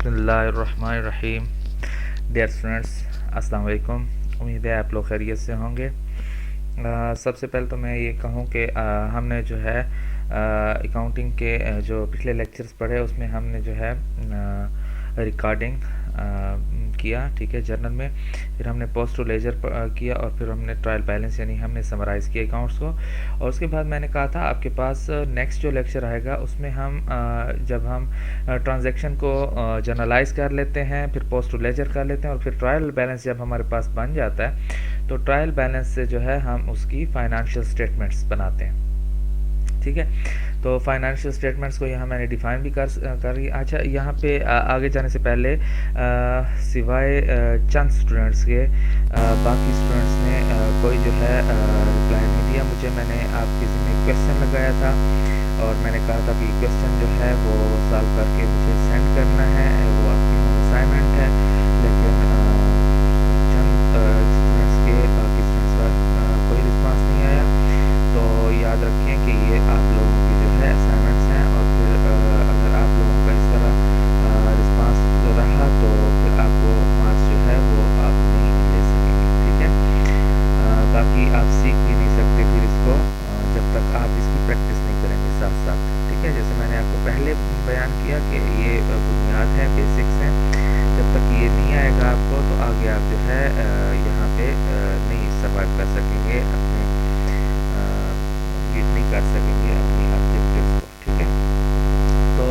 बिस्मिल्लाहिर्रहमानिर्रहीम। Dear students, अस्सलाम वालेकुम। उम्मीद है आप लोग खैरियत से होंगे। सबसे पहले तो मैं ये कहूँ कि हमने जो है अकाउंटिंग के जो पिछले लेक्चर्स पढ़े उसमें हमने जो है रिकॉर्डिंग किया, ठीक है, जर्नल में। फिर हमने पोस्ट टू लेजर किया और फिर हमने ट्रायल बैलेंस यानी हमने समराइज़ किया अकाउंट्स को। और उसके बाद मैंने कहा था आपके पास नेक्स्ट जो लेक्चर आएगा उसमें हम जब हम ट्रांजैक्शन को जर्नलाइज कर लेते हैं, फिर पोस्ट टू लेजर कर लेते हैं और फिर ट्रायल बैलेंस जब हमारे पास बन जाता है तो ट्रायल बैलेंस से जो है हम उसकी फाइनेंशियल स्टेटमेंट्स बनाते हैं, ठीक है। तो फाइनेंशियल स्टेटमेंट्स को यहाँ मैंने डिफ़ाइन भी कर अच्छा, यहाँ पे आगे जाने से पहले सिवाय चंद स्टूडेंट्स के बाकी स्टूडेंट्स ने कोई जो है रिप्लाई नहीं दिया मुझे। मैंने आपके ज़िम्मे क्वेश्चन लगाया था और मैंने कहा था कि क्वेश्चन जो है वो सॉल्व करके मुझे सेंड करना है, वो आपकी होम असाइनमेंट है। लेकिन चंद स्टूडेंट्स के बाकी स्टूडेंट्स का कोई रिस्पांस नहीं आया। तो याद रखें कि ये आप लोगों की जो है असाइनमेंट्स हैं और फिर अगर आप लोगों का इस तरह रिस्पांस रहा तो फिर आपको मार्क्स जो है वो आप नहीं ले सकेंगे, ठीक है। बाकी आप सीख भी नहीं सकते फिर इसको जब तक आप इसकी प्रैक्टिस नहीं करेंगे साथ साथ, ठीक है। जैसे मैंने आपको पहले बयान किया कि ये बुनियाद है, बेसिक्स हैं। जब तक ये नहीं आएगा आपको तो आगे आप जो है यहाँ पे नहीं सर्वाइव कर सकेंगे, अपने मीट नहीं कर सकेंगे अपनी ऑब्जेक्टिव्स को, ठीक है। तो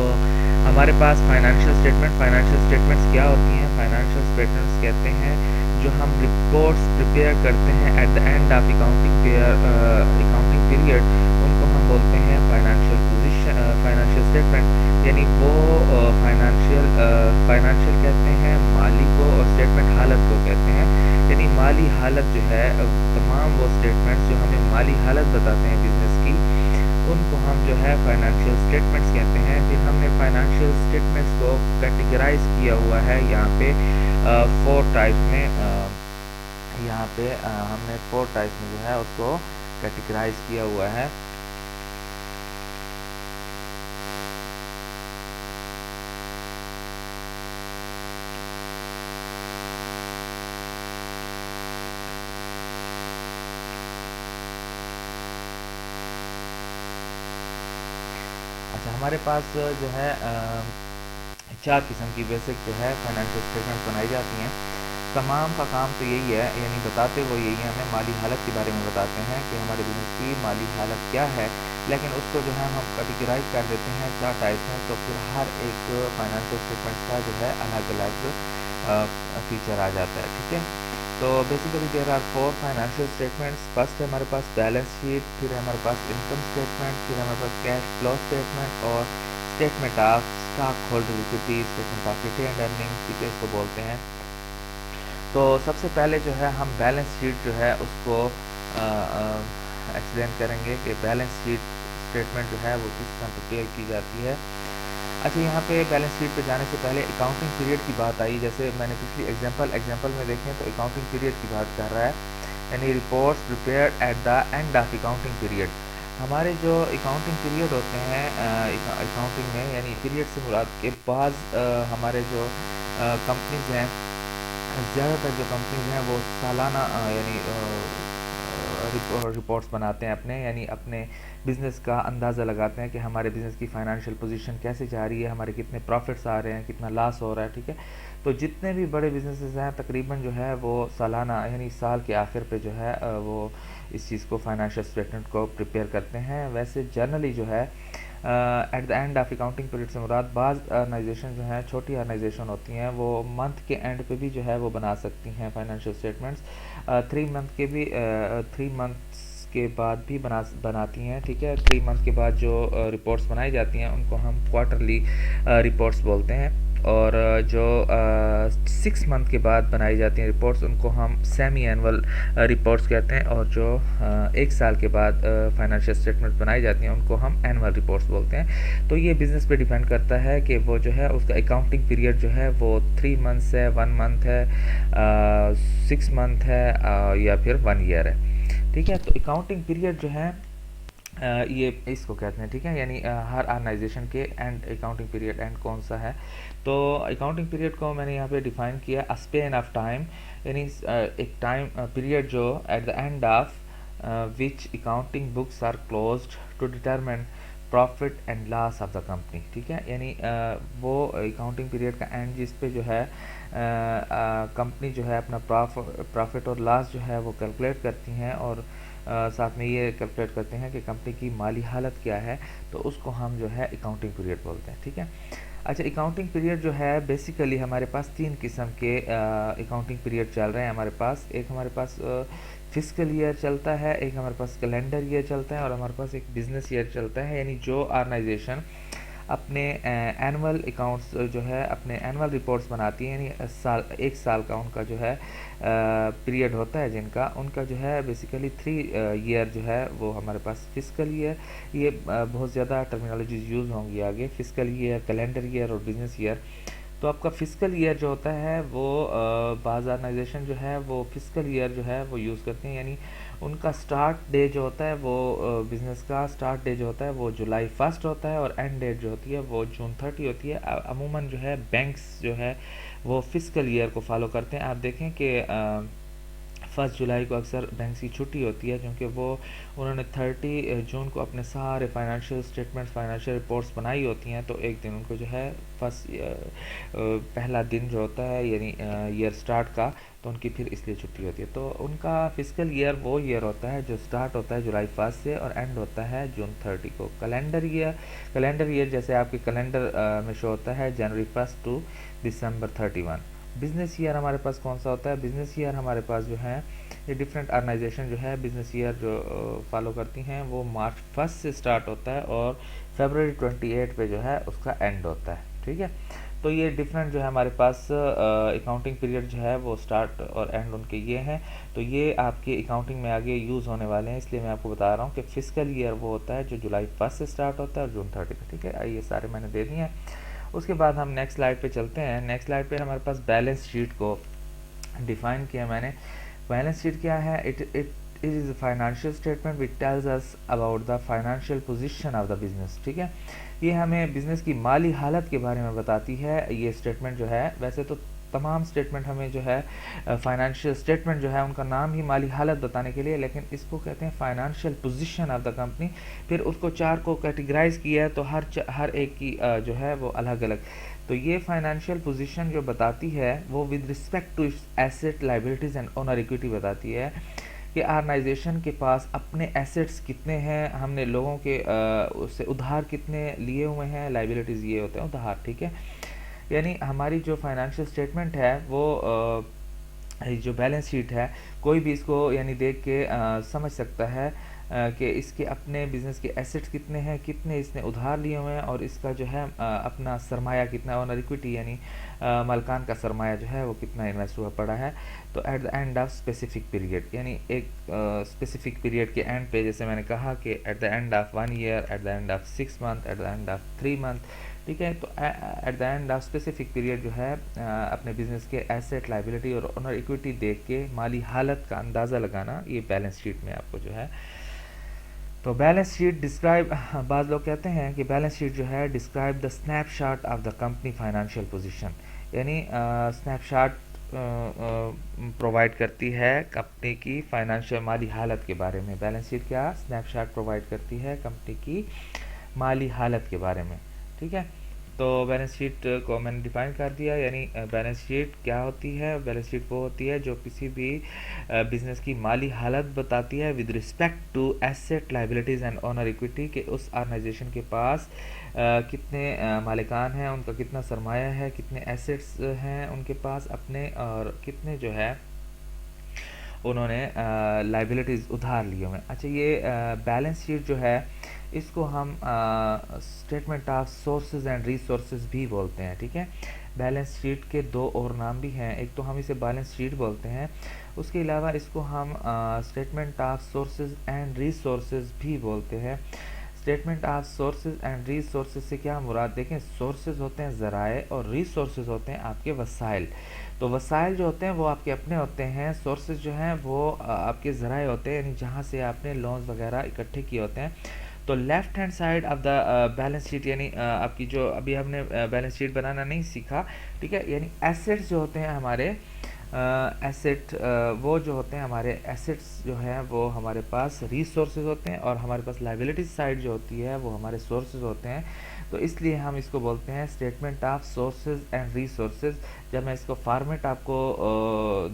हमारे पास फाइनेंशियल स्टेटमेंट्स क्या होती हैं? फाइनेंशियल स्टेटमेंट्स कहते हैं जो हम रिपोर्ट्स प्रिपेयर करते हैं eight the end of accounting period, उनको हम बोलते हैं फाइनेंशियल स्टेटमेंट। यानी वो फाइनेंशियल कहते हैं माली को और स्टेटमेंट हालत को कहते हैं। यानी माली हालत जो है, तमाम वो स्टेटमेंट्स जो हमें माली हालत बताते हैं बिजनेस की, उनको हम जो है फाइनेंशियल स्टेटमेंट्स कहते हैं। फिर हमने फाइनेंशियल स्टेटमेंट्स को कैटेगराइज किया हुआ है यहाँ पे 4 टाइप्स में। यहाँ पे हमने 4 टाइप्स में जो है उसको कैटेगराइज किया हुआ है। अच्छा, हमारे पास जो है 4 किस्म की बेसिक जो है फाइनेंशियल स्टेटमेंट बनाई जाती हैं। तमाम का काम तो यही है, यानी बताते वो यही है, हमें माली हालत के बारे में बताते हैं कि हमारे बिजनेस की माली हालत क्या है। लेकिन उसको जो है हम कैटेगराइज कर देते हैं 4 टाइप्स में। तो फिर हर एक फाइनेंशियल स्टेटमेंट का जो है अलग अलग फीचर आ जाता है, ठीक है। तो basically there are 4 financial statements. First है हमारे पास बैलेंस शीट, फिर है हमारे पास इनकम स्टेटमेंट, फिर हमारे पास कैश फ्लो स्टेटमेंट और statement of stock holder equity, statement of retained earnings, ठीक है, इसको बोलते हैं। तो सबसे पहले जो है हम बैलेंस शीट जो है उसको एक्सप्लेन करेंगे कि बैलेंस शीट स्टेटमेंट जो है वो किस तरह प्रिपेयर की जाती है। अच्छा, यहाँ पे बैलेंस शीट पे जाने से पहले अकाउंटिंग पीरियड की बात आई। जैसे मैंने पिछली एग्जांपल में देखें तो अकाउंटिंग पीरियड की बात कर रहा है, यानी reports prepared eight the end of accounting period. हमारे जो अकाउंटिंग पीरियड होते हैं अकाउंटिंग में, यानी पीरियड से मुराद के बाद हमारे जो कंपनीज हैं, ज़्यादातर जो कंपनीज हैं वो सालाना यानी रिपोर्ट्स बनाते हैं अपने, यानी अपने बिज़नेस का अंदाज़ा लगाते हैं कि हमारे बिज़नेस की फ़ाइनेंशियल पोजीशन कैसे जा रही है, हमारे कितने प्रॉफिट्स आ रहे हैं, कितना लॉस हो रहा है, ठीक है। तो जितने भी बड़े बिजनेसेस हैं तकरीबन जो है वो सालाना यानी साल के आखिर पे जो है वो इस चीज़ को फाइनेंशियल स्टेटमेंट को प्रिपेयर करते हैं। वैसे जनरली जो है eight the end of accounting period से मुराद बाज़ ऑर्गेनाइजेशन जो हैं, छोटी ऑर्गेनाइजेशन होती हैं, वो मंथ के एंड पे भी जो है वो बना सकती हैं फाइनेंशियल स्टेटमेंट्स। 3 मंथ्स के बाद भी बनाती हैं, ठीक है। 3 मंथ के बाद जो रिपोर्ट्स बनाई जाती हैं उनको हम क्वार्टरली रिपोर्ट्स बोलते हैं। और जो 6 मंथ के बाद बनाई जाती हैं रिपोर्ट्स उनको हम सेमी एनुअल रिपोर्ट्स कहते हैं। और जो 1 साल के बाद फाइनेंशियल स्टेटमेंट्स बनाई जाती हैं उनको हम एनुअल रिपोर्ट्स बोलते हैं। तो ये बिज़नेस पे डिपेंड करता है कि वो जो है उसका अकाउंटिंग पीरियड जो है वो 3 मंथ्स है, 1 मंथ है, 6 मंथ है या फिर 1 ईयर है, ठीक है। तो अकाउंटिंग पीरियड जो है ये इसको कहते हैं, ठीक है। यानी हर ऑर्गेनाइजेशन के एंड अकाउंटिंग पीरियड एंड कौन सा है। तो अकाउंटिंग पीरियड को मैंने यहाँ पे डिफाइन किया अ स्पेन ऑफ टाइम, यानी एक टाइम पीरियड जो at the end of which accounting books are closed to determine profit and loss of the company, ठीक है। यानी वो अकाउंटिंग पीरियड का एंड जिस पे जो है कंपनी जो है अपना प्रॉफिट और लॉस जो है वो कैलकुलेट करती हैं, और साथ में ये कैलकुलेट करते हैं कि कंपनी की माली हालत क्या है, तो उसको हम जो है अकाउंटिंग पीरियड बोलते हैं, ठीक है। अच्छा, अकाउंटिंग पीरियड जो है बेसिकली हमारे पास तीन किस्म के अकाउंटिंग पीरियड चल रहे हैं हमारे पास। एक हमारे पास फिजिकल ईयर चलता है, एक हमारे पास कैलेंडर ईयर चलता है, और हमारे पास एक बिजनेस ईयर चलता है। यानी जो ऑर्गेनाइजेशन अपने एनुअल अकाउंट्स जो है अपने एनुअल रिपोर्ट्स बनाती हैं, यानी एक साल का उनका जो है पीरियड होता है जिनका, उनका जो है बेसिकली 3 ईयर जो है वो हमारे पास फिजिकल ईयर, ये बहुत ज़्यादा टर्मिनोलॉजीज यूज़ होंगी आगे, फिजिकल ईयर, कैलेंडर ईयर और बिजनेस ईयर। तो आपका फिजिकल ईयर जो होता है वो बाज़ ऑर्गेनाइजेशन जो है वो फिजिकल ईयर जो है वो यूज़ करते हैं, यानी उनका स्टार्ट डे जो होता है वो बिज़नेस का स्टार्ट डे जो होता है वो जुलाई 1 होता है, और एंड डेट जो होती है वो जून 30 होती है। अमूमन जो है बैंक्स जो है वो फिजिकल ईयर को फॉलो करते हैं। आप देखें कि 1 जुलाई को अक्सर बैंक की छुट्टी होती है, क्योंकि वो उन्होंने 30 जून को अपने सारे फाइनेंशियल स्टेटमेंट्स, फाइनेंशियल रिपोर्ट्स बनाई होती हैं, तो एक दिन उनको जो है पहला दिन जो होता है यानी ईयर स्टार्ट का, तो उनकी फिर इसलिए छुट्टी होती है। तो उनका फिजिकल ईयर वो ईयर होता है जो स्टार्ट होता है जुलाई 1 से और एंड होता है जून 30 को। कैलेंडर ईयर जैसे आपके कैलेंडर में शो होता है जनवरी 1 टू दिसंबर 31। बिजनेस ईयर हमारे पास कौन सा होता है? बिजनेस ईयर हमारे पास जो है ये डिफरेंट ऑर्गेनाइजेशन जो है बिजनेस ईयर जो फॉलो करती हैं वो मार्च 1 से स्टार्ट होता है और फरवरी 28 पे जो है उसका एंड होता है, ठीक है। तो ये डिफरेंट जो है हमारे पास अकाउंटिंग पीरियड जो है वो स्टार्ट और एंड उनके ये हैं। तो ये आपके अकाउंटिंग में आगे यूज़ होने वाले हैं, इसलिए मैं आपको बता रहा हूँ कि फिजिकल ईयर वो होता है जो जुलाई 1 से स्टार्ट होता है और जून 30 पे, ठीक है। ये सारे मैंने दे दिए हैं। उसके बाद हम नेक्स्ट स्लाइड पे चलते हैं। नेक्स्ट स्लाइड पे हमारे पास बैलेंस शीट को डिफाइन किया मैंने। बैलेंस शीट क्या है? It is a financial statement which tells us about the financial position of the business, ठीक है। ये हमें बिज़नेस की माली हालत के बारे में बताती है ये स्टेटमेंट जो है। वैसे तो तमाम स्टेटमेंट हमें जो है फाइनेंशियल स्टेटमेंट जो है उनका नाम ही माली हालत बताने के लिए, लेकिन इसको कहते हैं financial position of the company. फिर उसको 4 को कैटेगराइज किया है, तो हर एक की जो है वो अलग अलग। तो ये फाइनेंशियल पोजीशन जो बताती है वो with respect to asset, liabilities and owner equity बताती है कि ऑर्गेनाइजेशन के पास अपने एसेट्स कितने हैं, हमने लोगों के उससे उधार कितने लिए हुए हैं, लाइबिलिटीज़ ये होते हैं उधार, ठीक है। यानी हमारी जो फाइनेंशियल स्टेटमेंट है वो जो बैलेंस शीट है कोई भी इसको यानी देख के समझ सकता है कि इसके अपने बिज़नेस के एसेट्स कितने हैं, कितने इसने उधार लिए हुए हैं, और इसका जो है अपना सरमाया कितना, ऑनर इक्विटी यानी मालकान का सरमाया जो है वो कितना इन्वेस्ट हुआ पड़ा है। तो eight the end of specific period, यानी एक स्पेसिफिक पीरियड के एंड पे, जैसे मैंने कहा कि eight the end of 1 year, eight the end of 6 month, eight the end of 3 month, ठीक है। तो eight the end of specific period जो है अपने बिजनेस के एसेट, लाइबिलिटी और ओनर इक्विटी देख के माली हालत का अंदाज़ा लगाना, ये बैलेंस शीट में आपको जो है। तो बैलेंस शीट डिस्क्राइब, बाज़ लोग कहते हैं कि बैलेंस शीट जो है describe the snapshot of the company financial position, यानी स्नैपशॉट प्रोवाइड करती है कंपनी की फाइनेंशियल माली हालत के बारे में। बैलेंस शीट क्या स्नैपशॉट प्रोवाइड करती है कंपनी की माली हालत के बारे में, ठीक है। तो बैलेंस शीट को मैंने डिफाइन कर दिया, यानी बैलेंस शीट क्या होती है? बैलेंस शीट वो होती है जो किसी भी बिजनेस की माली हालत बताती है with respect to asset, liabilities and owner equity, के उस ऑर्गेनाइजेशन के पास कितने मालिकान हैं, उनका कितना सरमाया है, कितने एसेट्स हैं उनके पास अपने, और कितने जो है उन्होंने लाइबिलिटीज़ उधार लिए हुए। अच्छा, ये बैलेंस शीट जो है इसको हम statement of sources and resources भी बोलते हैं, ठीक है। बैलेंस शीट के 2 और नाम भी हैं, एक तो हम इसे बैलेंस शीट बोलते हैं, उसके अलावा इसको हम statement of sources and resources भी बोलते हैं। Statement of sources and resources से क्या मुराद? देखें, सोर्सेज होते हैं ज़राए और रिसोर्सेज होते हैं आपके वसाइल। तो वसाइल जो होते हैं वो आपके अपने होते हैं, सोर्सेज जो हैं वो आपके ज़राए होते हैं, यानी जहाँ से आपने लोन्स वगैरह इकट्ठे किए होते हैं। तो left hand side of the balance sheet, यानी आपकी जो अभी हमने बैलेंस शीट बनाना नहीं सीखा, ठीक है, यानी एसेट्स जो होते हैं हमारे एसेट, वो जो होते हैं हमारे एसेट्स जो हैं वो हमारे पास रिसोर्सेज होते हैं, और हमारे पास लाइबिलिटी साइड जो होती है वो हमारे सोर्सेज होते हैं। तो इसलिए हम इसको बोलते हैं statement of sources and resources. जब मैं इसको फॉर्मेट आपको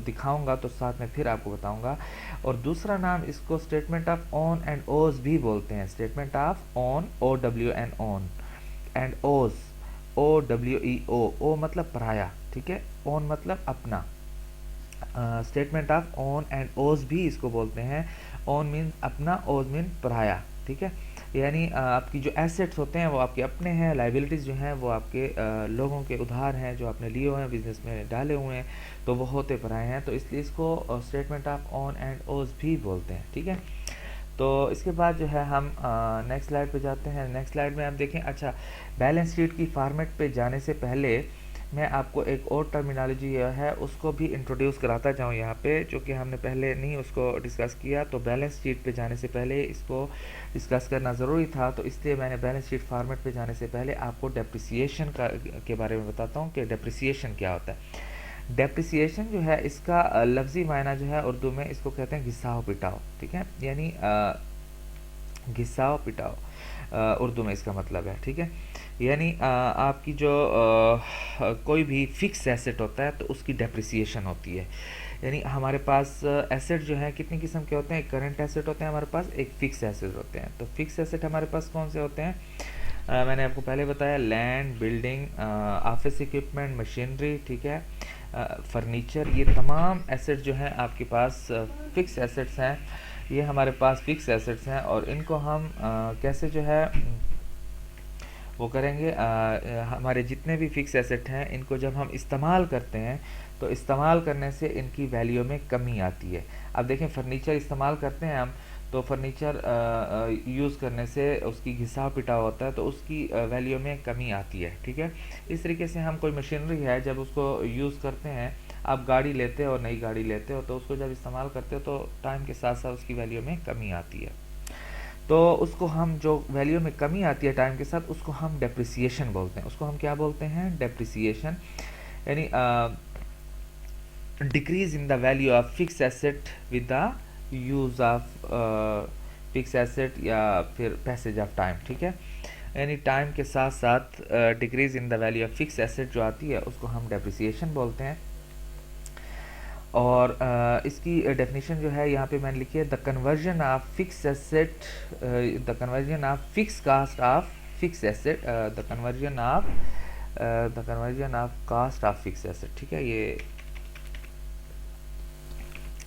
दिखाऊंगा तो साथ में फिर आपको बताऊंगा। और दूसरा नाम इसको स्टेटमेंट ऑफ ओन एंड ओज भी बोलते हैं। Statement of own, O W N own, and owes, O W E ओ, ओ मतलब पराया, ठीक है, ओन मतलब अपना। स्टेटमेंट ऑफ ओन एंड ओज भी इसको बोलते हैं। ओन मीन अपना, ओज मीन पराया, ठीक है। यानी आपकी जो एसेट्स होते हैं वो आपके अपने हैं, लाइबिलिटीज़ जो हैं वो आपके लोगों के उधार हैं जो आपने लिए हुए हैं, बिजनेस में डाले हुए हैं, तो वो होते पराए हैं। तो इसलिए इसको स्टेटमेंट ऑफ ओन एंड ओज भी बोलते हैं, ठीक है। तो इसके बाद जो है हम नेक्स्ट स्लाइड पे जाते हैं। नेक्स्ट स्लाइड में आप देखें, अच्छा, बैलेंस शीट की फॉर्मेट पे जाने से पहले मैं आपको एक और टर्मिनोलॉजी है उसको भी इंट्रोड्यूस कराता जाऊँ यहाँ पे, जो कि हमने पहले नहीं उसको डिस्कस किया। तो बैलेंस शीट पे जाने से पहले इसको डिस्कस करना ज़रूरी था, तो इसलिए मैंने बैलेंस शीट फॉर्मेट पे जाने से पहले आपको डेप्रिसिएशन के बारे में बताता हूँ कि डेप्रिसिएशन क्या होता है। डेप्रिसिएशन जो है इसका लफ्ज़ी मायना जो है उर्दू में इसको कहते हैं घिसाओ पिटाओ, ठीक है, यानी घिसाओ पिटाओ उर्दू में इसका मतलब है, ठीक है। यानी आपकी जो कोई भी फिक्स एसेट होता है तो उसकी डेप्रिसिएशन होती है। यानी हमारे पास एसेट जो है कितनी किस्म के होते हैं, एक करंट एसेट होते हैं हमारे पास, एक फिक्स एसेट होते हैं। तो फिक्स एसेट हमारे पास कौन से होते हैं, मैंने आपको पहले बताया, land, building, office equipment, machinery, ठीक है, फर्नीचर, ये तमाम एसेट जो हैं आपके पास फिक्स एसेट्स हैं। ये हमारे पास फिक्स एसेट्स हैं और इनको हम कैसे जो है वो करेंगे, हमारे जितने भी फिक्स एसेट हैं इनको जब हम इस्तेमाल करते हैं तो इस्तेमाल करने से इनकी वैल्यू में कमी आती है। अब देखें, फर्नीचर इस्तेमाल करते हैं हम, तो फर्नीचर यूज़ करने से उसकी घिसाव पिटाव होता है तो उसकी वैल्यू में कमी आती है, ठीक है। इस तरीके से हम कोई मशीनरी है जब उसको यूज़ करते हैं, आप गाड़ी लेते हो, नई गाड़ी लेते हो, तो उसको जब इस्तेमाल करते हो तो टाइम के साथ साथ उसकी वैल्यू में कमी आती है। तो उसको हम, जो वैल्यू में कमी आती है टाइम के साथ, उसको हम डेप्रिसिएशन बोलते हैं। उसको हम क्या बोलते हैं, डेप्रिसिएशन, यानी decrease in the value of fix asset with the use of fix asset या फिर पैसेज ऑफ टाइम, ठीक है। यानी टाइम के साथ साथ decrease in the value of fix asset जो आती है उसको हम डेप्रिसिएशन बोलते हैं। और इसकी डेफिनेशन जो है यहाँ पे मैंने लिखी है, the conversion of fix asset, the conversion of fix cost of fix asset, the conversion of cost of fix asset, ठीक है। ये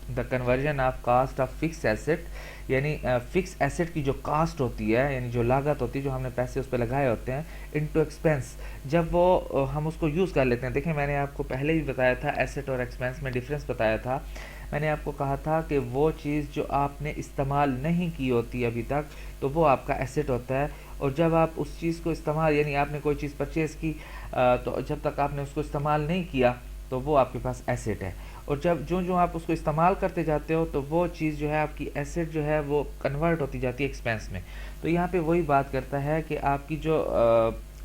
the conversion of cost of fix asset, यानी फिक्स एसेट की जो कास्ट होती है, यानी जो लागत होती है, जो हमने पैसे उस पर लगाए होते हैं, इनटू एक्सपेंस, जब वो हम उसको यूज़ कर लेते हैं। देखिए, मैंने आपको पहले भी बताया था, एसेट और एक्सपेंस में डिफरेंस बताया था। मैंने आपको कहा था कि वो चीज़ जो आपने इस्तेमाल नहीं की होती अभी तक, तो वो आपका एसेट होता है। और जब आप उस चीज़ को इस्तेमाल, यानी आपने कोई चीज़ परचेज़ की, तो जब तक आपने उसको इस्तेमाल नहीं किया तो वो आपके पास एसेट है। और जब जो आप उसको इस्तेमाल करते जाते हो तो वो चीज़ जो है आपकी एसेट जो है वो कन्वर्ट होती जाती है एक्सपेंस में। तो यहाँ पे वही बात करता है कि आपकी जो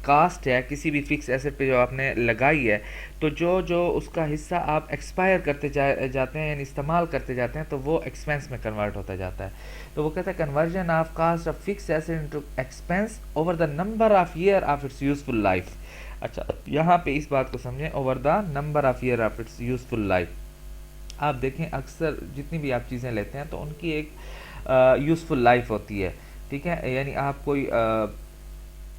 कास्ट है किसी भी फिक्स एसेट पे जो आपने लगाई है, तो जो उसका हिस्सा आप एक्सपायर करते जाते हैं, यानी इस्तेमाल करते जाते हैं, तो वो एक्सपेंस में कन्वर्ट होता जाता है। तो वो कहता है conversion of cost of fix asset into expense over the number of year of its useful life. अच्छा, यहाँ पे इस बात को समझें, over the number of year of its useful life. आप देखें, अक्सर जितनी भी आप चीज़ें लेते हैं तो उनकी एक यूज़फुल लाइफ होती है, ठीक है। यानी आप कोई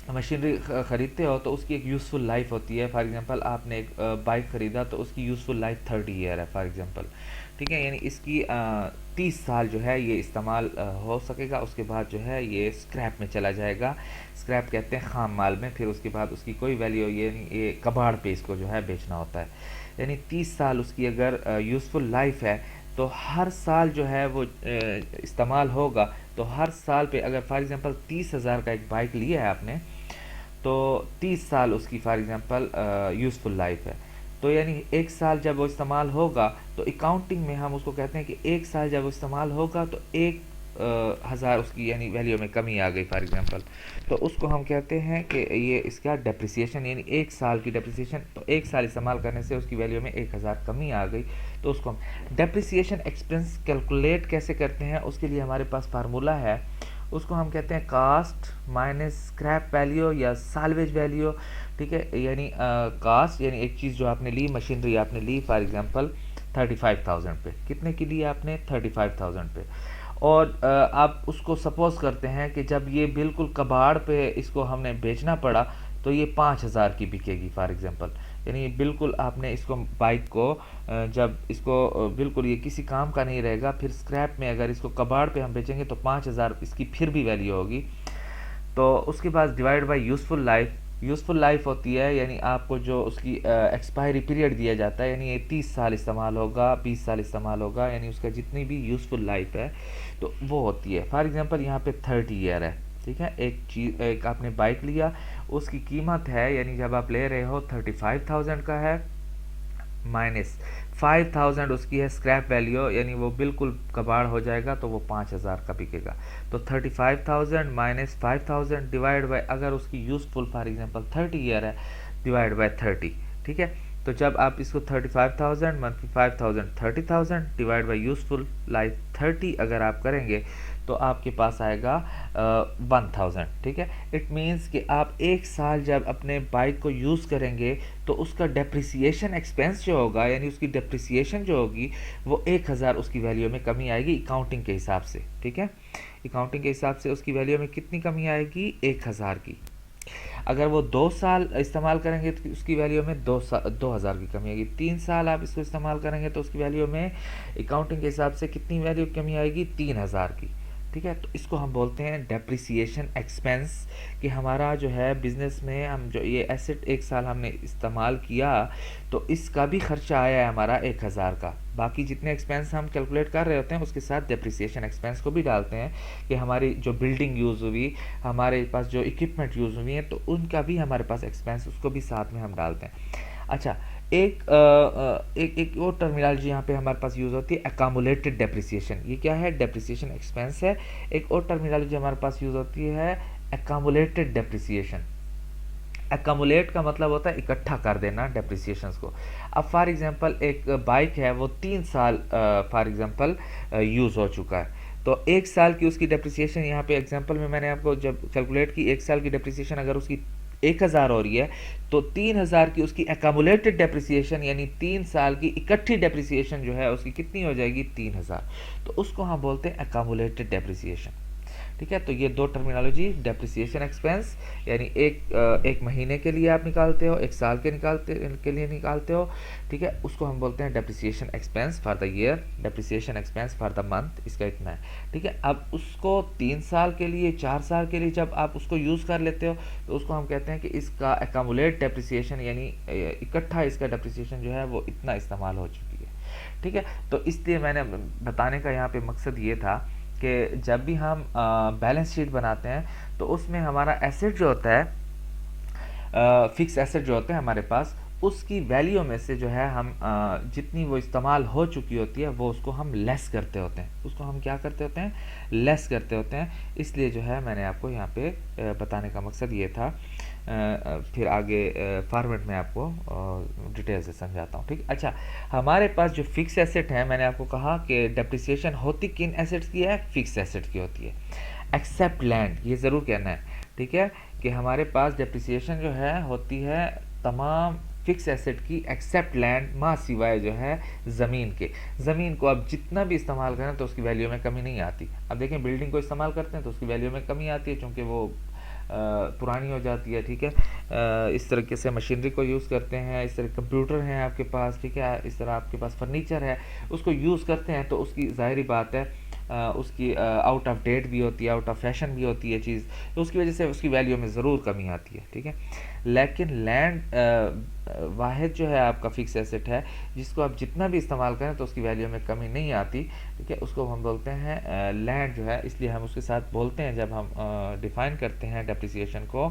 मशीनरी ख़रीदते हो तो उसकी एक यूज़फुल लाइफ होती है। फॉर एग्जांपल, आपने एक बाइक ख़रीदा तो उसकी यूज़फुल लाइफ 30 ईयर है फॉर एग्जांपल, ठीक है। यानी इसकी 30 साल जो है ये इस्तेमाल हो सकेगा, उसके बाद जो है ये स्क्रैप में चला जाएगा। स्क्रैप कहते हैं ख़ाम माल में, फिर उसके बाद उसकी कोई वैल्यू, ये कबाड़ पे इसको जो है बेचना होता है। यानी 30 साल उसकी अगर यूज़फुल लाइफ है तो हर साल जो है वो इस्तेमाल होगा। तो हर साल पे अगर फॉर एग्जांपल 30,000 का एक बाइक लिया है आपने, तो 30 साल उसकी फॉर एग्जांपल यूज़फुल लाइफ है। तो यानी एक साल जब वो इस्तेमाल होगा तो अकाउंटिंग में हम उसको कहते हैं कि एक साल जब वो इस्तेमाल होगा तो एक हज़ार उसकी यानी वैल्यू में कमी आ गई फॉर एग्जांपल, तो उसको हम कहते हैं कि ये इसका डेप्रिसिएशन, यानी 1 साल की डेप्रिसिएशन। तो 1 साल इस्तेमाल करने से उसकी वैल्यू में 1000 कमी आ गई। तो उसको हम डेप्रिसिएशन एक्सपेंस कैलकुलेट कैसे करते हैं, उसके लिए हमारे पास फार्मूला है। उसको हम कहते हैं कास्ट माइनस स्क्रैप वैल्यू या साल्वेज वैल्यू। ठीक है, यानी कास्ट यानी एक चीज़ जो आपने ली, मशीनरी आपने ली फॉर एग्जांपल 35,000 पे, कितने की ली आपने 35,000 पे, और आप उसको सपोज करते हैं कि जब ये बिल्कुल कबाड़ पे इसको हमने बेचना पड़ा तो ये 5,000 की बिकेगी फॉर एग्जांपल। यानी बिल्कुल आपने इसको बाइक को जब इसको बिल्कुल ये किसी काम का नहीं रहेगा, फिर स्क्रैप में अगर इसको कबाड़ पे हम बेचेंगे तो 5,000 इसकी फिर भी वैल्यू होगी। तो उसके बाद divide by useful life. Useful life होती है यानी आपको जो उसकी एक्सपायरी पीरियड दिया जाता है, यानी ये 30 साल इस्तेमाल होगा, 20 साल इस्तेमाल होगा, यानी उसका जितनी भी यूज़फुल लाइफ है तो वो होती है। फॉर एग्जांपल यहाँ पे 30 ईयर है। ठीक है, एक आपने बाइक लिया, उसकी कीमत है यानी जब आप ले रहे हो 35,000 का है, माइनस 5,000 उसकी है स्क्रैप वैल्यू, यानी वो बिल्कुल कबाड़ हो जाएगा तो वो 5,000 का बिकेगा। तो 35,000 माइनस 5,000 डिवाइड बाय, अगर उसकी यूज़फुल फॉर एग्जांपल 30 ईयर है, डिवाइड बाय 30। ठीक है, तो जब आप इसको 35,000 monthly 5,000 30,000 divide by useful life 30 अगर आप करेंगे तो आपके पास आएगा 1,000। ठीक है, इट मीन्स कि आप 1 साल जब अपने बाइक को यूज़ करेंगे तो उसका डेप्रिसिएशन एक्सपेंस जो होगा, यानी उसकी डेप्रिसिएशन जो होगी वो 1,000 उसकी वैल्यू में कमी आएगी अकाउंटिंग के हिसाब से। ठीक है, अकाउंटिंग के हिसाब से उसकी वैल्यू में कितनी कमी आएगी, 1,000 की। अगर वो 2 साल इस्तेमाल करेंगे तो उसकी वैल्यू में 2,000 की कमी आएगी। 3 साल आप इसको इस्तेमाल करेंगे तो उसकी वैल्यू में अकाउंटिंग के हिसाब से कितनी वैल्यू की कमी आएगी, 3,000 की। ठीक है, तो इसको हम बोलते हैं डेप्रिसिएशन एक्सपेंस, कि हमारा जो है बिज़नेस में हम जो ये एसेट 1 साल हमने इस्तेमाल किया तो इसका भी खर्चा आया है हमारा 1,000 का। बाकी जितने एक्सपेंस हम कैलकुलेट कर रहे होते हैं उसके साथ डेप्रिसिएशन एक्सपेंस को भी डालते हैं कि हमारी जो बिल्डिंग यूज़ हुई, हमारे पास जो इक्विपमेंट यूज़ हुई है तो उनका भी हमारे पास एक्सपेंस, उसको भी साथ में हम डालते हैं। अच्छा, एक और टर्मिनोलॉजी यहाँ पे हमारे पास यूज़ होती है अकामुलेटेड डेप्रिसिएशन। ये क्या है, डेप्रिसिएशन एक्सपेंस है। एक और टर्मिनोलॉजी हमारे पास यूज़ होती है अकामुलेटेड डेप्रिसिएशन। अकामुलेट का मतलब होता है इकट्ठा कर देना डेप्रिसिएशंस को। अब फॉर एग्जांपल एक बाइक है, वो 3 साल फॉर एग्जांपल यूज़ हो चुका है, तो 1 साल की उसकी डेप्रिसिएशन यहाँ पे एग्जांपल में मैंने आपको जब कैलकुलेट की, 1 साल की डेप्रिसिएशन अगर उसकी 1,000 हो रही है तो 3,000 की उसकी अकामुलेटेड डेप्रिसिएशन, यानी 3 साल की इकट्ठी डेप्रिसिएशन जो है उसकी कितनी हो जाएगी, 3,000। तो उसको हम बोलते हैं अकामुलेटेड डेप्रिसिएशन। ठीक है, तो ये दो टर्मिनोलॉजी, डेप्रिसिएशन एक्सपेंस यानी एक महीने के लिए आप निकालते हो, 1 साल के लिए निकालते हो। ठीक है, उसको हम बोलते हैं depreciation expense for the year, depreciation expense for the month, इसका इतना है। ठीक है, अब उसको 3 साल के लिए, 4 साल के लिए जब आप उसको यूज़ कर लेते हो तो उसको हम कहते हैं कि इसका अकामुलेट डेप्रिसिएशन, यानी इकट्ठा इसका डेप्रिसिएशन जो है वो इतना इस्तेमाल हो चुकी है। ठीक है, तो इसलिए मैंने बताने का यहाँ पे मकसद ये था कि जब भी हम बैलेंस शीट बनाते हैं तो उसमें हमारा एसेट जो होता है, फिक्स एसेट जो होते हैं हमारे पास, उसकी वैल्यू में से जो है हम जितनी वो इस्तेमाल हो चुकी होती है वो उसको हम लेस करते होते हैं। उसको हम क्या करते होते हैं, लेस करते होते हैं। इसलिए जो है मैंने आपको यहाँ पे बताने का मकसद ये था। फिर आगे फॉर्मेट में आपको डिटेल से समझाता हूँ। ठीक, अच्छा, हमारे पास जो फिक्स एसेट है, मैंने आपको कहा कि डेप्रिसिएशन होती किन एसेट्स की है, फिक्स एसेट की होती है, एक्सेप्ट लैंड, ये ज़रूर कहना है। ठीक है, कि हमारे पास डेप्रिसिएशन जो है होती है तमाम फिक्स एसेट की, एक्सेप्ट लैंड, माँ सिवाय जो है ज़मीन के। ज़मीन को आप जितना भी इस्तेमाल करें तो उसकी वैल्यू में कमी नहीं आती। अब देखें, बिल्डिंग को इस्तेमाल करते हैं तो उसकी वैल्यू में कमी आती है क्योंकि वो पुरानी हो जाती है। ठीक है, इस तरीके से मशीनरी को यूज़ करते हैं, इस तरह कंप्यूटर हैं आपके पास, ठीक है, इस तरह आपके पास फर्नीचर है, उसको यूज़ करते हैं तो उसकी ज़ाहिरी बात है उसकी आउट ऑफ डेट भी होती है, आउट ऑफ फैशन भी होती है चीज़, तो उसकी वजह से उसकी वैल्यू में ज़रूर कमी आती है। ठीक है, लेकिन लैंड वाहिद जो है आपका फिक्स एसेट है जिसको आप जितना भी इस्तेमाल करें तो उसकी वैल्यू में कमी नहीं आती। ठीक है, उसको हम बोलते हैं लैंड जो है, इसलिए हम उसके साथ बोलते हैं जब हम डिफ़ाइन करते हैं डेप्रिसिएशन को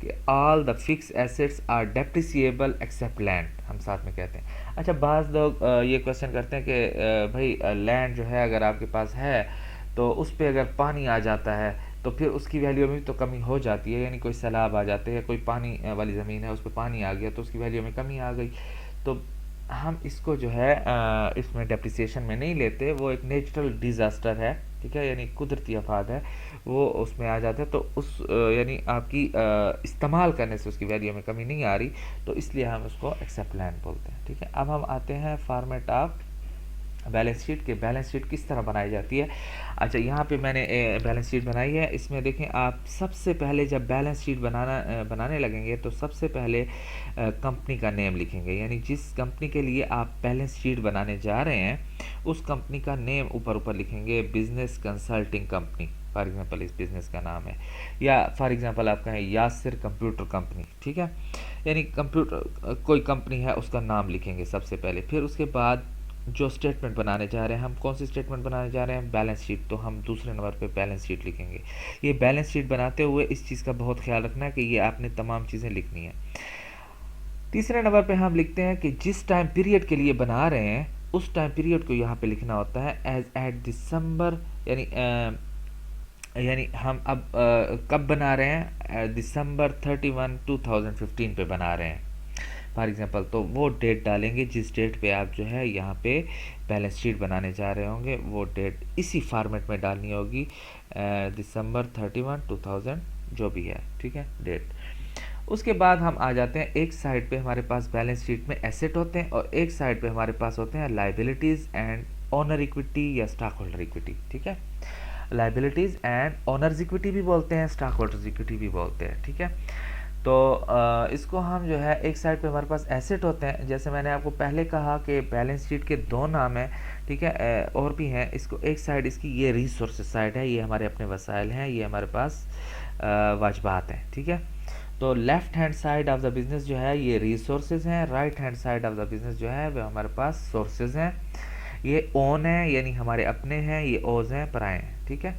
कि all the fix assets are depreciable except land, हम साथ में कहते हैं। अच्छा, बाज़ लोग ये क्वेश्चन करते हैं कि भाई लैंड जो है अगर आपके पास है तो उस पे अगर पानी आ जाता है तो फिर उसकी वैल्यू में भी तो कमी हो जाती है, यानी कोई सैलाब आ जाते हैं, कोई पानी वाली ज़मीन है उस पर पानी आ गया तो उसकी वैल्यू में कमी आ गई। तो हम इसको जो है इसमें डेप्रिसिएशन में नहीं लेते, वो एक नेचुरल डिज़ास्टर है, ठीक है, यानी कुदरती आफात है, वो उसमें आ जाता है। तो उस यानी आपकी इस्तेमाल करने से उसकी वैल्यू में कमी नहीं आ रही, तो इसलिए हम उसको एक्सेप्ट लैंड बोलते हैं, ठीक है। अब हम आते हैं फॉर्मेट ऑफ बैलेंस शीट के। बैलेंस शीट किस तरह बनाई जाती है। अच्छा, यहाँ पे मैंने बैलेंस शीट बनाई है। इसमें देखें आप, सबसे पहले जब बैलेंस शीट बनाने लगेंगे तो सबसे पहले कंपनी का नेम लिखेंगे, यानी जिस कंपनी के लिए आप बैलेंस शीट बनाने जा रहे हैं उस कंपनी का नेम ऊपर लिखेंगे। Business consulting company for example इस बिज़नेस का नाम है, या फॉर एग्जांपल आप कहें यासिर कंप्यूटर कंपनी, ठीक है, यानी कंप्यूटर कोई कंपनी है उसका नाम लिखेंगे सबसे पहले। फिर उसके बाद जो स्टेटमेंट बनाने जा रहे हैं, हम कौन सी स्टेटमेंट बनाने जा रहे हैं, बैलेंस शीट, तो हम दूसरे नंबर पे बैलेंस शीट लिखेंगे। ये बैलेंस शीट बनाते हुए इस चीज़ का बहुत ख्याल रखना है कि ये आपने तमाम चीज़ें लिखनी है। तीसरे नंबर पे हम लिखते हैं कि जिस टाइम पीरियड के लिए बना रहे हैं उस टाइम पीरियड को यहाँ पे लिखना होता है एज एट दिसंबर, यानी हम अब कब बना रहे हैं, दिसंबर 31 2015 पे बना रहे हैं फॉर एग्जांपल। तो वो डेट डालेंगे जिस डेट पे आप जो है यहाँ पे बैलेंस शीट बनाने जा रहे होंगे, वो डेट इसी फॉर्मेट में डालनी होगी, दिसंबर 31 2000 जो भी है, ठीक है, डेट। उसके बाद हम आ जाते हैं, एक साइड पे हमारे पास बैलेंस शीट में एसेट होते हैं और एक साइड पे हमारे पास होते हैं लाइबिलिटीज़ एंड ओनर इक्विटी या स्टॉक होल्डर इक्विटी, ठीक है। लाइबिलिटीज़ एंड ओनर्स इक्विटी भी बोलते हैं, स्टॉक होल्डर्स इक्विटी भी बोलते हैं, ठीक है। तो इसको हम जो है, एक साइड पे हमारे पास एसेट होते हैं, जैसे मैंने आपको पहले कहा कि बैलेंस शीट के दो नाम हैं, ठीक है, और भी हैं। इसको एक साइड इसकी ये रिसोर्स साइड है, ये हमारे अपने वसाइल हैं, ये हमारे पास वाजबात हैं, ठीक है। तो left hand side of the business जो है ये रिसोर्सेज हैं, right hand side of the business जो है वो हमारे पास सोर्सेज हैं। ये ओन है यानी हमारे अपने हैं, ये ओज हैं, पराए हैं, ठीक है।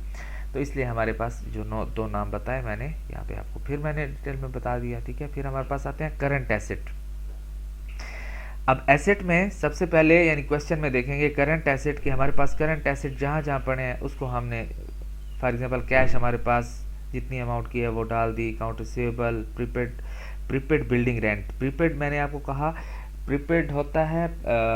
तो इसलिए हमारे पास जो दो नाम बताए मैंने यहाँ पे आपको फिर मैंने डिटेल में बता दिया, ठीक है। फिर हमारे पास आते हैं करंट एसेट। अब एसेट में सबसे पहले यानी क्वेश्चन में देखेंगे करंट एसेट की, हमारे पास करंट एसेट जहाँ जहाँ पड़े हैं उसको हमने, फॉर एग्जांपल कैश हमारे पास जितनी अमाउंट की है वो डाल दी, account receivable, prepaid building rent. Prepaid मैंने आपको कहा प्रीपेड होता है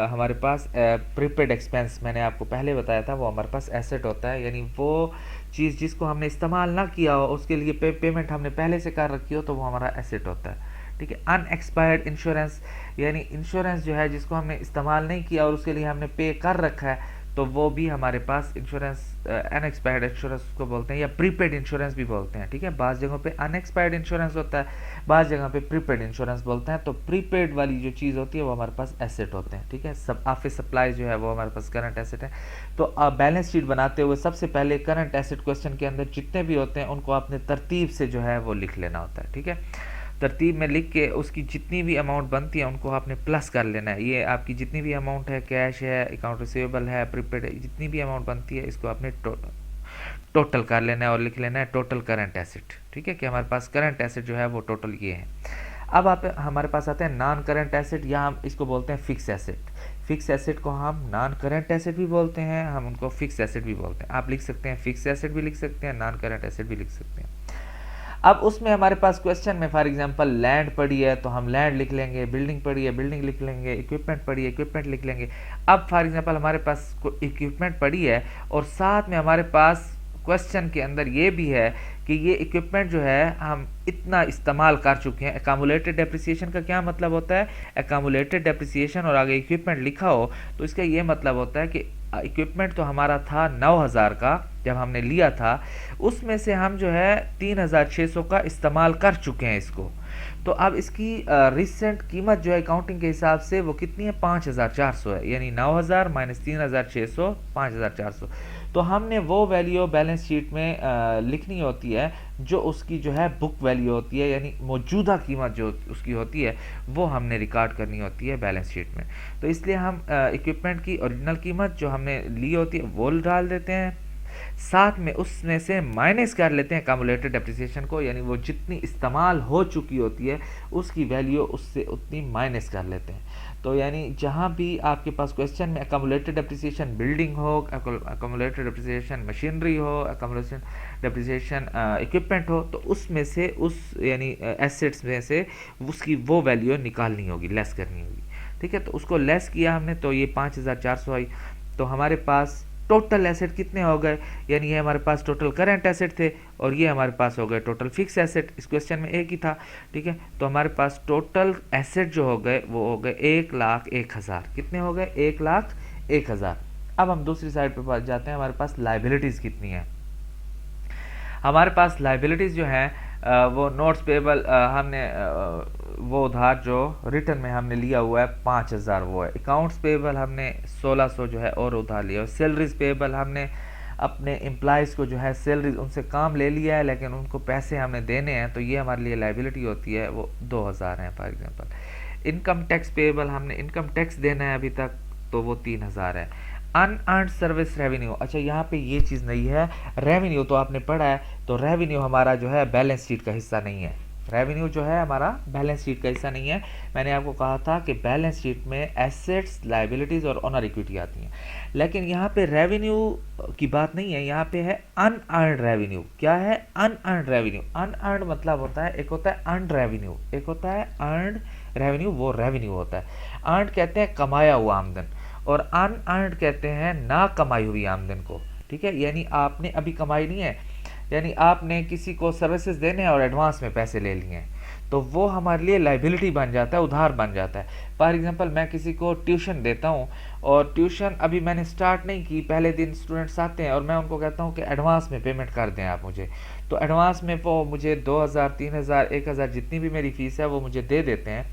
हमारे पास प्रीपेड एक्सपेंस, मैंने आपको पहले बताया था, वो हमारे पास एसेट होता है, यानी वो चीज़ जिसको हमने इस्तेमाल ना किया हो उसके लिए पेमेंट हमने पहले से कर रखी हो तो वो हमारा एसेट होता है, ठीक है। अनएक्सपायर्ड इंश्योरेंस, यानी इंश्योरेंस जो है जिसको हमने इस्तेमाल नहीं किया और उसके लिए हमने पे कर रखा है, तो वो भी हमारे पास इंश्योरेंस, अनएक्सपायर्ड इंश्योरेंस को बोलते हैं या प्रीपेड इंश्योरेंस भी बोलते हैं, ठीक है। बाज़ जगहों पे अनएक्सपायर्ड इंश्योरेंस होता है, बाज़ जगह पे प्रीपेड इंश्योरेंस बोलते हैं। तो प्रीपेड वाली जो चीज़ होती है वो हमारे पास एसेट होते हैं, ठीक है। सब ऑफिस सप्लाई जो है वो हमारे पास करंट एसेट है। तो बैलेंस शीट बनाते हुए सबसे पहले करंट एसेट क्वेश्चन के अंदर जितने भी होते हैं उनको आपने तरतीब से जो है वो लिख लेना होता है, ठीक है। तरतीब में लिख के उसकी जितनी भी अमाउंट बनती है उनको आपने प्लस कर लेना है। ये आपकी जितनी भी अमाउंट है, कैश है, अकाउंट रिसीवेबल है, प्रीपेड है, जितनी भी अमाउंट बनती है इसको आपने टोटल कर लेना है और लिख लेना है टोटल करंट एसेट, ठीक है, कि हमारे पास करंट एसेट जो है वो टोटल ये है। अब आप हमारे पास आते हैं नॉन करंट एसेट, या हम इसको बोलते हैं फिक्स एसेट। फिक्स एसेट को हम नॉन करंट एसेट भी बोलते हैं, हम उनको फिक्स एसेट भी बोलते हैं। आप लिख सकते हैं फिक्स एसेट भी लिख सकते हैं, नॉन करंट एसेट भी लिख सकते हैं। अब उसमें हमारे पास क्वेश्चन में फॉर एग्जांपल लैंड पड़ी है तो हम लैंड लिख लेंगे, बिल्डिंग पड़ी है बिल्डिंग लिख लेंगे, इक्विपमेंट पड़ी है इक्विपमेंट लिख लेंगे। अब फॉर एग्जांपल हमारे पास इक्विपमेंट पड़ी है और साथ में हमारे पास क्वेश्चन के अंदर ये भी है कि ये इक्विपमेंट जो है हम इतना इस्तेमाल कर चुके हैं। एकामुलेटेड डेप्रिसिएशन का क्या मतलब होता है, एकामुलेटेड डेप्रिसिएशन और आगे इक्विपमेंट लिखा हो तो इसका ये मतलब होता है कि इक्विपमेंट तो हमारा था 9000 का जब हमने लिया था, उसमें से हम जो है 3600 का इस्तेमाल कर चुके हैं इसको। तो अब इसकी रिसेंट कीमत जो है अकाउंटिंग के हिसाब से वो कितनी है, 5400 है, यानी 9000 माइनस 3600 5400। तो हमने वो वैल्यू बैलेंस शीट में लिखनी होती है जो उसकी जो है बुक वैल्यू होती है, यानी मौजूदा कीमत जो उसकी होती है वो हमने रिकॉर्ड करनी होती है बैलेंस शीट में। तो इसलिए हम इक्विपमेंट की ओरिजिनल कीमत जो हमने ली होती है वो डाल देते हैं, साथ में उसमें से माइनस कर लेते हैं कम्युलेटेड डेप्रिसिएशन को, यानी वो जितनी इस्तेमाल हो चुकी होती है उसकी वैल्यू उससे उतनी माइनस कर लेते हैं। तो यानी जहाँ भी आपके पास क्वेश्चन में अकमुलेटेड डेप्रिसिएशन बिल्डिंग हो, अकमुलेटेड डेप्रिसिएशन मशीनरी हो, अकमुलेटेड डेप्रिसिएशन इक्विपमेंट हो, तो उसमें से उस यानी एसेट्स में से उसकी वो वैल्यू निकालनी होगी, लेस करनी होगी। ठीक है, तो उसको लेस किया हमने तो ये 5400 आई। तो हमारे पास टोटल एसेट कितने हो गए, यानी ये हमारे पास टोटल करंट एसेट थे और ये हमारे पास हो गए टोटल फिक्स एसेट। इस क्वेश्चन में एक ही था। ठीक है, तो हमारे पास टोटल एसेट जो हो गए वो हो गए 1,01,000। कितने हो गए? 1,01,000। अब हम दूसरी साइड पे जाते हैं, हमारे पास लाइबिलिटीज़ कितनी है। हमारे पास लाइबिलिटीज़ जो हैं वो नोट्स पेबल हमने वो उधार जो रिटर्न में हमने लिया हुआ है 5,000 वो है। अकाउंट्स पेबल हमने 1,600 जो है और उधार लिया। और सैलरीज पेबल हमने अपने एम्प्लॉयज़ को जो है सैलरीज उनसे काम ले लिया है लेकिन उनको पैसे हमने देने हैं, तो ये हमारे लिए लाइबिलिटी होती है, वो 2,000 है for example. Income tax payable हमने इनकम टैक्स देना है अभी तक, तो वो 3,000 है। अनअर्न्ड सर्विस रेवेन्यू, अच्छा यहाँ पे ये चीज़ नहीं है, रेवेन्यू तो आपने पढ़ा है, तो रेवेन्यू हमारा जो है बैलेंस शीट का हिस्सा नहीं है। रेवेन्यू जो है हमारा बैलेंस शीट का हिस्सा नहीं है। मैंने आपको कहा था कि बैलेंस शीट में एसेट्स, लाइबिलिटीज़ और ऑनर इक्विटी आती हैं, लेकिन यहाँ पे रेवेन्यू की बात नहीं है, यहाँ पे है अनअर्न्ड रेवेन्यू। क्या है? Unearned revenue. अनअर्न्ड मतलब होता है, एक होता है अर्न्ड रेवेन्यू, एक होता है अर्न्ड रेवेन्यू, वो रेवेन्यू होता है। अर्न्ड कहते हैं कमाया हुआ आमदन, और अनअर्न्ड कहते हैं ना कमाई हुई आमदन को। ठीक है, यानी आपने अभी कमाई नहीं है, यानी आपने किसी को सर्विसेज देने हैं और एडवांस में पैसे ले लिए हैं, तो वो हमारे लिए लाइबिलिटी बन जाता है, उधार बन जाता है। फॉर एग्जांपल मैं किसी को ट्यूशन देता हूँ और ट्यूशन अभी मैंने स्टार्ट नहीं की, पहले दिन स्टूडेंट्स आते हैं और मैं उनको कहता हूँ कि एडवांस में पेमेंट कर दें आप मुझे, तो एडवांस में वो मुझे 2,000, 3,000, 1,000 जितनी भी मेरी फ़ीस है वो मुझे दे देते हैं,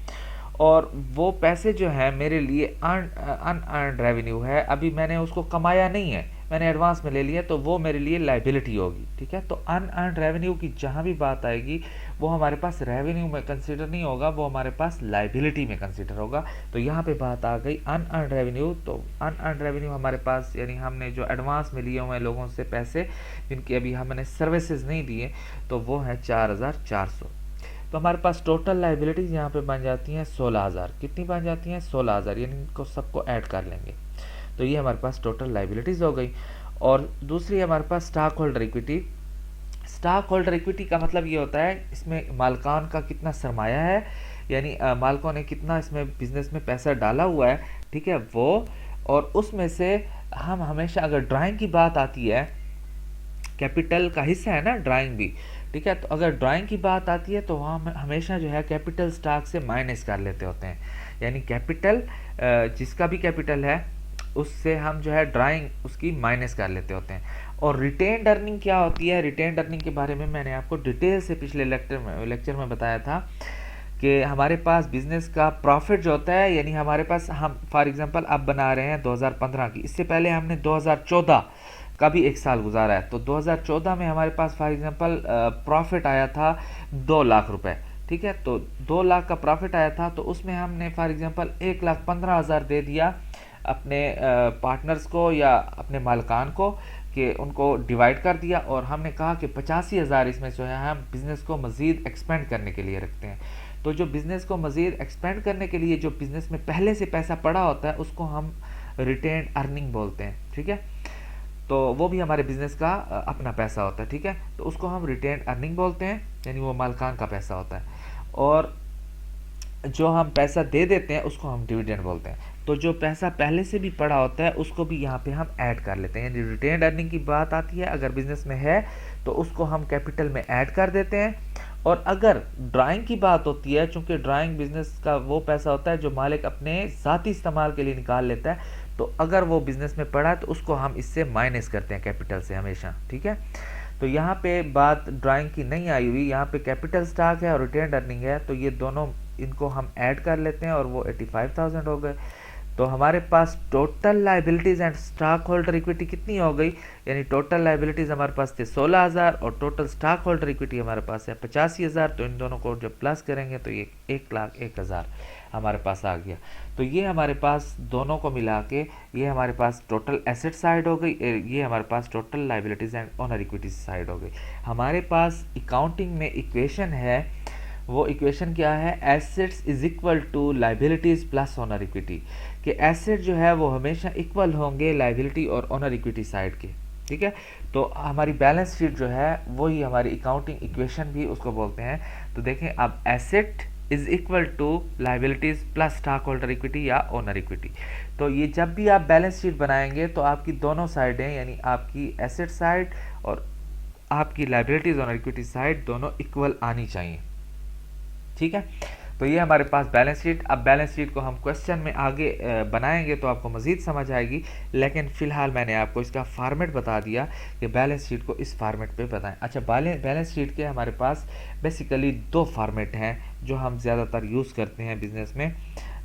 और वो पैसे जो है मेरे लिए अनअर्न्ड रेवेन्यू है, अभी मैंने उसको कमाया नहीं है, मैंने एडवांस में ले लिया, तो वो मेरे लिए लाइबिलिटी होगी। ठीक है, तो अनअर्न्ड रेवेन्यू की जहाँ भी बात आएगी वो हमारे पास रेवेन्यू में कंसिडर नहीं होगा, वो हमारे पास लाइबिलिटी में कंसिडर होगा। तो यहाँ पे बात आ गई अनअर्न्ड रेवेन्यू। तो अनअर्न्ड रेवेन्यू हमारे पास, यानी हमने जो एडवांस में लिए हुए हैं लोगों से पैसे जिनकी अभी हमने सर्विसेज नहीं दिए, तो वो है 4,400। तो हमारे पास टोटल लाइबिलिटीज़ यहाँ पे बन जाती हैं 16,000। कितनी बन जाती हैं? 16,000, यानी इनको सबको ऐड कर लेंगे तो ये हमारे पास टोटल लाइबिलिटीज़ हो गई। और दूसरी हमारे पास stock holder equity. Stock holder equity का मतलब ये होता है, इसमें मालकान का कितना सरमाया है, यानी मालिकों ने कितना इसमें बिजनेस में पैसा डाला हुआ है। ठीक है, वो, और उसमें से हम हमेशा, अगर ड्राइंग की बात आती है, कैपिटल का हिस्सा है ना ड्राइंग भी, ठीक है, तो अगर ड्राइंग की बात आती है तो वहाँ हम हमेशा जो है कैपिटल स्टॉक से माइनस कर लेते होते हैं, यानी कैपिटल जिसका भी कैपिटल है उससे हम जो है ड्राइंग उसकी माइनस कर लेते होते हैं। और रिटेन्ड अर्निंग क्या होती है? रिटेन्ड अर्निंग के बारे में मैंने आपको डिटेल से पिछले लेक्चर में बताया था कि हमारे पास बिजनेस का प्रॉफिट जो होता है, यानी हमारे पास, हम फॉर एग्जांपल अब बना रहे हैं 2015 की, इससे पहले हमने 2014 का भी एक साल गुजारा है, तो 2014 में हमारे पास फॉर एग्जांपल प्रॉफिट आया था 2 लाख रुपए। ठीक है, तो 2 लाख का प्रॉफिट आया था, तो उसमें हमने फॉर एग्जांपल 1,15,000 दे दिया अपने पार्टनर्स को या अपने मालिकान को, कि उनको डिवाइड कर दिया, और हमने कहा कि 85,000 इसमें जो है हम बिज़नेस को मज़ीद एक्सपेंड करने के लिए रखते हैं। तो जो बिज़नेस को मज़ीद एक्सपेंड करने के लिए जो बिज़नेस में पहले से पैसा पड़ा होता है उसको हम रिटेन्ड अर्निंग बोलते हैं। ठीक है, तो वो भी हमारे बिज़नेस का अपना पैसा होता है। ठीक है, तो उसको हम रिटेन्ड अर्निंग बोलते हैं, यानी वो मालिकान का पैसा होता है। और जो हम पैसा दे देते हैं उसको हम डिविडेंड बोलते हैं। तो जो पैसा पहले से भी पड़ा होता है उसको भी यहाँ पे हम ऐड कर लेते हैं, यानी रिटेन्ड अर्निंग की बात आती है अगर बिजनेस में है तो उसको हम कैपिटल में ऐड कर देते हैं। और अगर ड्राइंग की बात होती है, चूंकि ड्राइंग बिजनेस का वो पैसा होता है जो मालिक अपने ज़ाती इस्तेमाल के लिए निकाल लेता है, तो अगर वो बिजनेस में पड़ा है तो उसको हम इससे माइनस करते हैं कैपिटल से हमेशा। ठीक है, तो यहाँ पे बात ड्राइंग की नहीं आई हुई, यहाँ पे कैपिटल स्टॉक है और रिटेन्ड अर्निंग है, तो ये दोनों, इनको हम ऐड कर लेते हैं और वो 85,000 हो गए। तो हमारे पास total liabilities and stock holder equity कितनी हो गई, यानी टोटल लाइबिलिटीज़ हमारे पास थे 16,000 और टोटल स्टॉक होल्डर इक्विटी हमारे पास है 85,000। तो इन दोनों को जब प्लस करेंगे तो ये 1,01,000 हमारे पास आ गया। तो ये हमारे पास दोनों को मिला के ये हमारे पास टोटल एसेट साइड हो गई, ये हमारे पास total liabilities and owner equity side हो गई। हमारे पास अकाउंटिंग में इक्वेशन है, वो इक्वेशन क्या है, assets is equal to liabilities plus owner equity, कि एसेट जो है वो हमेशा इक्वल होंगे लाइबिलिटी और ओनर इक्विटी साइड के। ठीक है, तो हमारी बैलेंस शीट जो है वही हमारी अकाउंटिंग इक्वेशन भी उसको बोलते हैं। तो देखें, अब asset is equal to liabilities plus stock holder equity या ओनर इक्विटी। तो ये जब भी आप बैलेंस शीट बनाएंगे तो आपकी दोनों साइडें, यानी आपकी एसेट साइड और आपकी लाइबिलिटीज़ ओनर इक्विटी साइड दोनों इक्वल आनी चाहिए। ठीक है, तो ये हमारे पास बैलेंस शीट। अब बैलेंस शीट को हम क्वेश्चन में आगे बनाएंगे तो आपको मज़ीद समझ आएगी, लेकिन फ़िलहाल मैंने आपको इसका फार्मेट बता दिया कि बैलेंस शीट को इस फार्मेट पे बताएं। अच्छा, बैलेंस शीट के हमारे पास बेसिकली दो फार्मेट हैं जो हम ज़्यादातर यूज़ करते हैं बिज़नेस में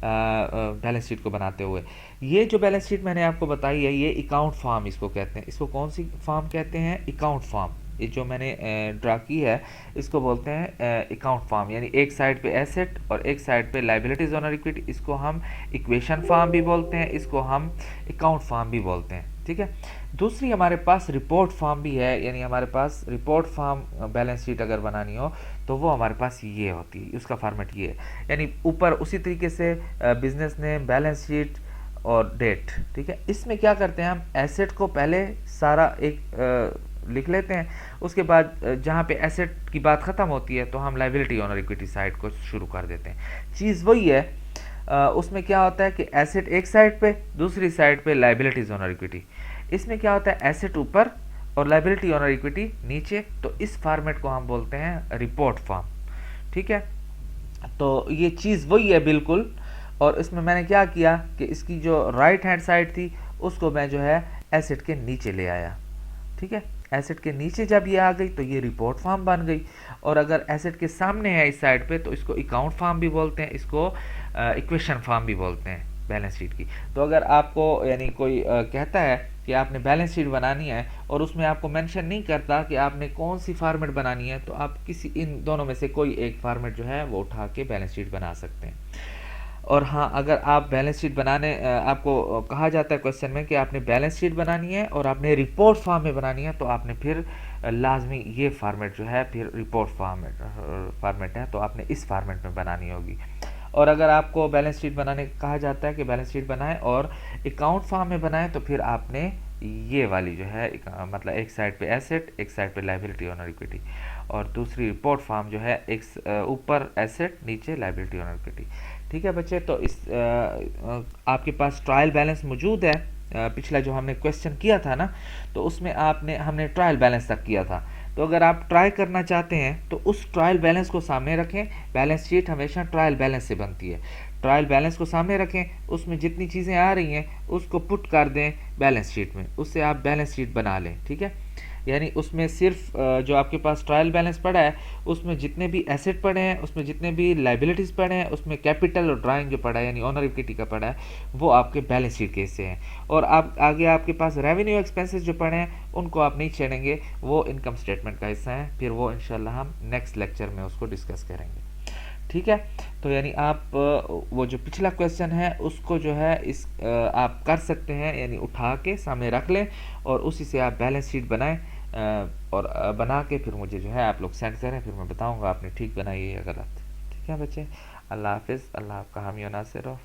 बैलेंस शीट को बनाते हुए। ये जो बैलेंस शीट मैंने आपको बताई है, ये अकाउंट फॉर्म इसको कहते हैं। इसको कौन सी फॉर्म कहते हैं, अकाउंट फॉर्म। ये जो मैंने ड्रा की है इसको बोलते हैं अकाउंट फॉर्म, यानी एक साइड पे एसेट और एक साइड पे लाइबिलिटीज ओनर इक्विटी। इसको हम इक्वेशन फॉर्म भी बोलते हैं, इसको हम अकाउंट फॉर्म भी बोलते हैं। ठीक है, दूसरी हमारे पास रिपोर्ट फॉर्म भी है, यानी हमारे पास रिपोर्ट फॉर्म बैलेंस शीट अगर बनानी हो तो वो हमारे पास ये होती है, उसका फॉर्मेट ये है। यानी ऊपर उसी तरीके से बिजनेस नेम, बैलेंस शीट और डेट। ठीक है, इसमें क्या करते हैं हम, एसेट को पहले सारा एक लिख लेते हैं, उसके बाद जहाँ पे एसेट की बात ख़त्म होती है तो हम लाइबिलिटी ओनर इक्विटी साइड को शुरू कर देते हैं। चीज़ वही है, उसमें क्या होता है कि एसेट एक साइड पे, दूसरी साइड पे लाइबिलिटीज ओनर इक्विटी। इसमें क्या होता है, एसेट ऊपर और लाइबिलिटी ओनर इक्विटी नीचे। तो इस फॉर्मेट को हम बोलते हैं रिपोर्ट फॉर्म। ठीक है, तो ये चीज़ वही है बिल्कुल। और इसमें मैंने क्या किया कि इसकी जो राइट हैंड साइड थी उसको मैं जो है एसेट के नीचे ले आया। ठीक है, एसेट के नीचे जब ये आ गई तो ये रिपोर्ट फॉर्म बन गई। और अगर एसेट के सामने है इस साइड पे तो इसको अकाउंट फॉर्म भी बोलते हैं, इसको इक्वेशन फॉर्म भी बोलते हैं बैलेंस शीट की। तो अगर आपको यानी कोई कहता है कि आपने बैलेंस शीट बनानी है और उसमें आपको मेंशन नहीं करता कि आपने कौन सी फॉर्मेट बनानी है, तो आप किसी इन दोनों में से कोई एक फॉर्मेट जो है वो उठा के बैलेंस शीट बना सकते हैं। और हाँ, अगर आप बैलेंस शीट बनाने आपको कहा जाता है क्वेश्चन में कि आपने बैलेंस शीट बनानी है और आपने रिपोर्ट फॉर्म में बनानी है, तो आपने फिर लाजमी ये फार्मेट जो है फिर रिपोर्ट फार्मेट है तो आपने इस फार्मेट में बनानी होगी। और अगर आपको बैलेंस शीट बनाने कहा जाता है कि बैलेंस शीट बनाएं और अकाउंट फॉर्म में बनाएं, तो फिर आपने ये वाली जो है मतलब एक साइड पे एसेट, एक साइड पे लाइबिलिटी ओनर इक्विटी, और दूसरी रिपोर्ट फॉर्म जो है एक ऊपर एसेट नीचे लाइबिलिटी ओनर इक्विटी। ठीक है बच्चे, तो इस आपके पास ट्रायल बैलेंस मौजूद है। पिछला जो हमने क्वेश्चन किया था ना, तो उसमें हमने ट्रायल बैलेंस तक किया था। तो अगर आप ट्राई करना चाहते हैं तो उस ट्रायल बैलेंस को सामने रखें। बैलेंस शीट हमेशा ट्रायल बैलेंस से बनती है। ट्रायल बैलेंस को सामने रखें, उसमें जितनी चीज़ें आ रही हैं उसको पुट कर दें बैलेंस शीट में, उससे आप बैलेंस शीट बना लें। ठीक है, यानी उसमें सिर्फ जो आपके पास ट्रायल बैलेंस पड़ा है उसमें जितने भी एसेट पड़े हैं, उसमें जितने भी लाइबिलिटीज़ पड़े हैं, उसमें कैपिटल और ड्राइंग जो पड़ा है यानी ऑनर इक्विटी का पड़ा है वो आपके बैलेंस शीट के हिस्से हैं। और आप आगे आपके पास रेवेन्यू एक्सपेंसेस जो पड़े हैं उनको आप नहीं छेड़ेंगे, वो इनकम स्टेटमेंट का हिस्सा है। फिर वो इंशाल्लाह हम नेक्स्ट लेक्चर में उसको डिस्कस करेंगे। ठीक है, तो यानी आप वो जो पिछला क्वेश्चन है उसको जो है आप कर सकते हैं, यानी उठा के सामने रख लें और उसी से आप बैलेंस शीट बनाएं और बना के फिर मुझे जो है आप लोग सेंड करें, फिर मैं बताऊंगा आपने ठीक बनाई है या गलत। ठीक है बच्चे, अल्लाह हाफिज़, अल्लाह आपका हामी और नासिर हो।